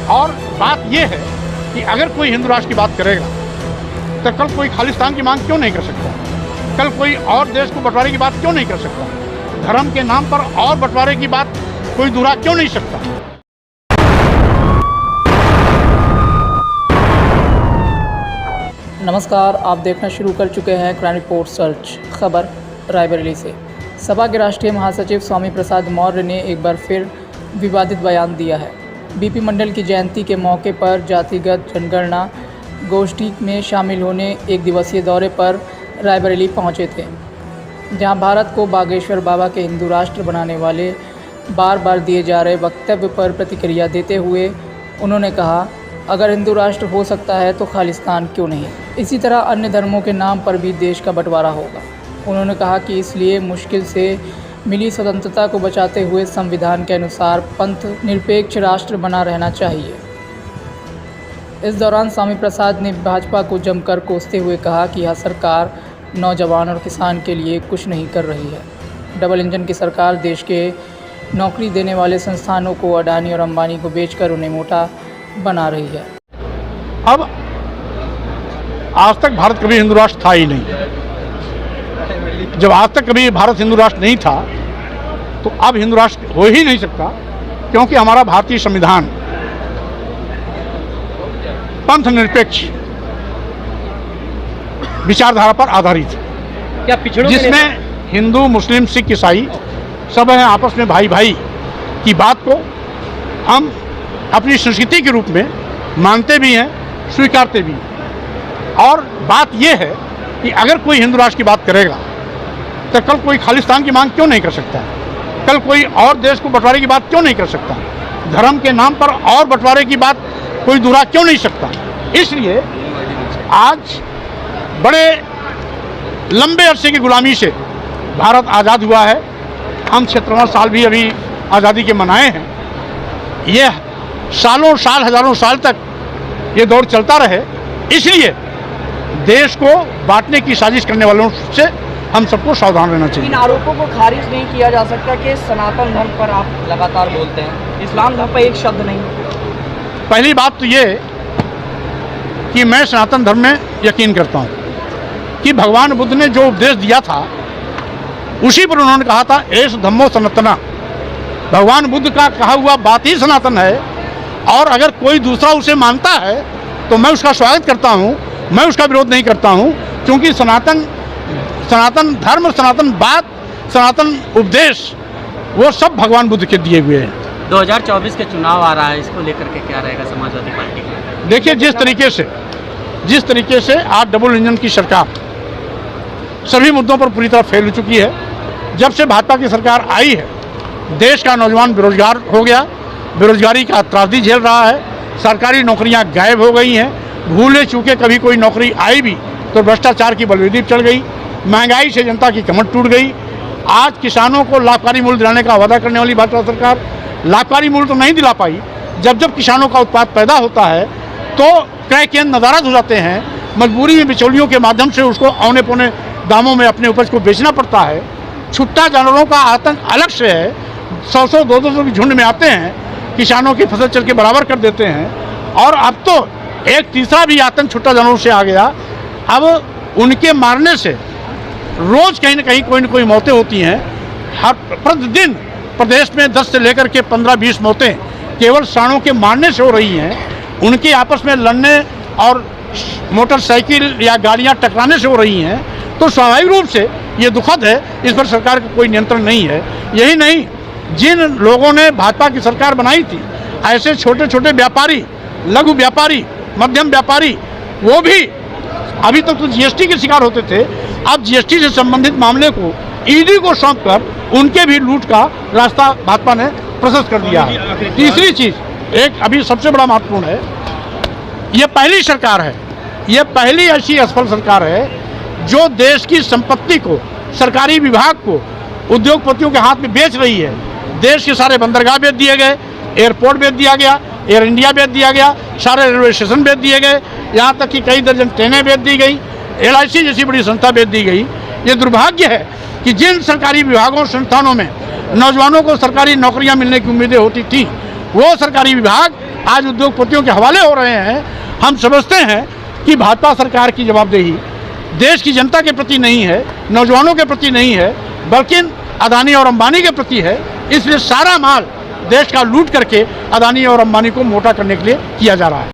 और बात यह है कि अगर कोई हिंदू राष्ट्र की बात करेगा तो कल कोई खालिस्तान की मांग क्यों नहीं कर सकता, कल कोई और देश को बंटवारे की बात क्यों नहीं कर सकता, धर्म के नाम पर और बंटवारे की बात कोई दोहरा क्यों नहीं सकता। नमस्कार, आप देखना शुरू कर चुके हैं क्राइम रिपोर्ट सर्च। खबर रायबरेली से। सपा के राष्ट्रीय महासचिव स्वामी प्रसाद मौर्य ने एक बार फिर विवादित बयान दिया है। बीपी मंडल की जयंती के मौके पर जातिगत जनगणना गोष्ठी में शामिल होने एक दिवसीय दौरे पर रायबरेली पहुंचे थे, जहां भारत को बागेश्वर बाबा के हिंदू राष्ट्र बनाने वाले बार बार दिए जा रहे वक्तव्य पर प्रतिक्रिया देते हुए उन्होंने कहा, अगर हिंदू राष्ट्र हो सकता है तो खालिस्तान क्यों नहीं। इसी तरह अन्य धर्मों के नाम पर भी देश का बंटवारा होगा। उन्होंने कहा कि इसलिए मुश्किल से मिली स्वतंत्रता को बचाते हुए संविधान के अनुसार पंथ निरपेक्ष राष्ट्र बना रहना चाहिए। इस दौरान स्वामी प्रसाद ने भाजपा को जमकर कोसते हुए कहा कि यह सरकार नौजवान और किसान के लिए कुछ नहीं कर रही है। डबल इंजन की सरकार देश के नौकरी देने वाले संस्थानों को अडानी और अंबानी को बेचकर उन्हें मोटा बना रही है। अब आज तक भारत कभी हिंदू राष्ट्र था ही नहीं। जब आज तक कभी भारत हिंदू राष्ट्र नहीं था तो अब हिंदू राष्ट्र हो ही नहीं सकता, क्योंकि हमारा भारतीय संविधान पंथ निरपेक्ष विचारधारा पर आधारित है, क्या पिछड़ों जिसमें हिंदू मुस्लिम सिख ईसाई सब हैं आपस में भाई भाई की बात को हम अपनी संस्कृति के रूप में मानते भी हैं, स्वीकारते भी हैं। और बात यह है कि अगर कोई हिंदू राष्ट्र की बात करेगा तो कल कोई खालिस्तान की मांग क्यों नहीं कर सकता, कल कोई और देश को बंटवारे की बात क्यों नहीं कर सकता, धर्म के नाम पर और बंटवारे की बात कोई दोहरा क्यों नहीं सकता। इसलिए आज बड़े लंबे अरसे की गुलामी से भारत आज़ाद हुआ है। हम 57वां साल भी अभी आज़ादी के मनाए हैं। यह सालों साल हजारों साल तक ये दौर चलता रहे, इसलिए देश को बांटने की साजिश करने वालों से हम सबको सावधान रहना चाहिए। इन आरोपों को खारिज नहीं किया जा सकता कि सनातन धर्म पर आप लगातार बोलते हैं, इस्लाम धर्म पर एक शब्द नहीं। पहली बात तो ये कि मैं सनातन धर्म में यकीन करता हूँ कि भगवान बुद्ध ने जो उपदेश दिया था उसी पर उन्होंने कहा था, एष धम्मो सनातना। भगवान बुद्ध का कहा हुआ बात ही सनातन है, और अगर कोई दूसरा उसे मानता है तो मैं उसका स्वागत करता हूँ, मैं उसका विरोध नहीं करता हूँ, क्योंकि सनातन धर्म, सनातन बात, सनातन उपदेश वो सब भगवान बुद्ध के दिए हुए हैं। 2024 के चुनाव आ रहा है, इसको लेकर के क्या रहेगा समाजवादी पार्टी का? देखिए, जिस तरीके से आज डबल इंजन की सरकार सभी मुद्दों पर पूरी तरह फेल हो चुकी है। जब से भाजपा की सरकार आई है, देश का नौजवान बेरोजगार हो गया, बेरोजगारी का त्रासदी झेल रहा है, सरकारी नौकरियां गायब हो गई हैं, भूले चूके कभी कोई नौकरी आई भी तो भ्रष्टाचार की बलवेदी चढ़ गई, महंगाई से जनता की कमर टूट गई। आज किसानों को लाभकारी मूल्य दिलाने का वादा करने वाली भाजपा सरकार लाभकारी मूल्य तो नहीं दिला पाई। जब किसानों का उत्पाद पैदा होता है तो क्रय केंद्र नाराज हो जाते हैं, मजबूरी में बिचौलियों के माध्यम से उसको औने पौने दामों में अपने उपज को बेचना पड़ता है। छुट्टा जानवरों का आतंक अलग से है, 100 200 की झुंड में आते हैं, किसानों की फसल चल के बराबर कर देते हैं। और अब तो एक तीसरा भी आतंक छुट्टा जानवरों से आ गया। अब उनके मारने से रोज कहीं न कोई मौतें होती हैं। हर प्रतिदिन प्रदेश में 10 से लेकर के 15-20 मौतें केवल सांडों के मारने से हो रही हैं। उनके आपस में लड़ने और मोटरसाइकिल या गाड़ियां टकराने से हो रही हैं। तो स्वाभाविक रूप से ये दुखद है, इस पर सरकार का कोई नियंत्रण नहीं है। यही नहीं, जिन लोगों ने भाजपा की सरकार बनाई थी, ऐसे छोटे छोटे व्यापारी, लघु व्यापारी, मध्यम व्यापारी, वो भी अभी तक तो जीएसटी के शिकार होते थे, अब जीएसटी से संबंधित मामले को ईडी को सौंप कर उनके भी लूट का रास्ता भाजपा ने प्रशस्त कर दिया है। तीसरी चीज, एक अभी सबसे बड़ा महत्वपूर्ण है, ये पहली सरकार है, ये पहली ऐसी असफल सरकार है जो देश की संपत्ति को, सरकारी विभाग को उद्योगपतियों के हाथ में बेच रही है। देश के सारे बंदरगाह बेच दिए गए, एयरपोर्ट बेच दिया गया, एयर इंडिया बेच दिया गया, सारे रेलवे स्टेशन बेच दिए गए, यहाँ तक कि कई दर्जन ट्रेनें बेच दी गई, LIC जैसी बड़ी संस्था बेच दी गई। ये दुर्भाग्य है कि जिन सरकारी विभागों संस्थानों में नौजवानों को सरकारी नौकरियां मिलने की उम्मीदें होती थी, वो सरकारी विभाग आज उद्योगपतियों के हवाले हो रहे हैं, हम समझते हैं कि भाजपा सरकार की जवाबदेही देश की जनता के प्रति नहीं है, नौजवानों के प्रति नहीं है, बल्कि अदानी और अंबानी के प्रति है। इसलिए सारा माल देश का लूट करके अदानी और अंबानी को मोटा करने के लिए किया जा रहा है।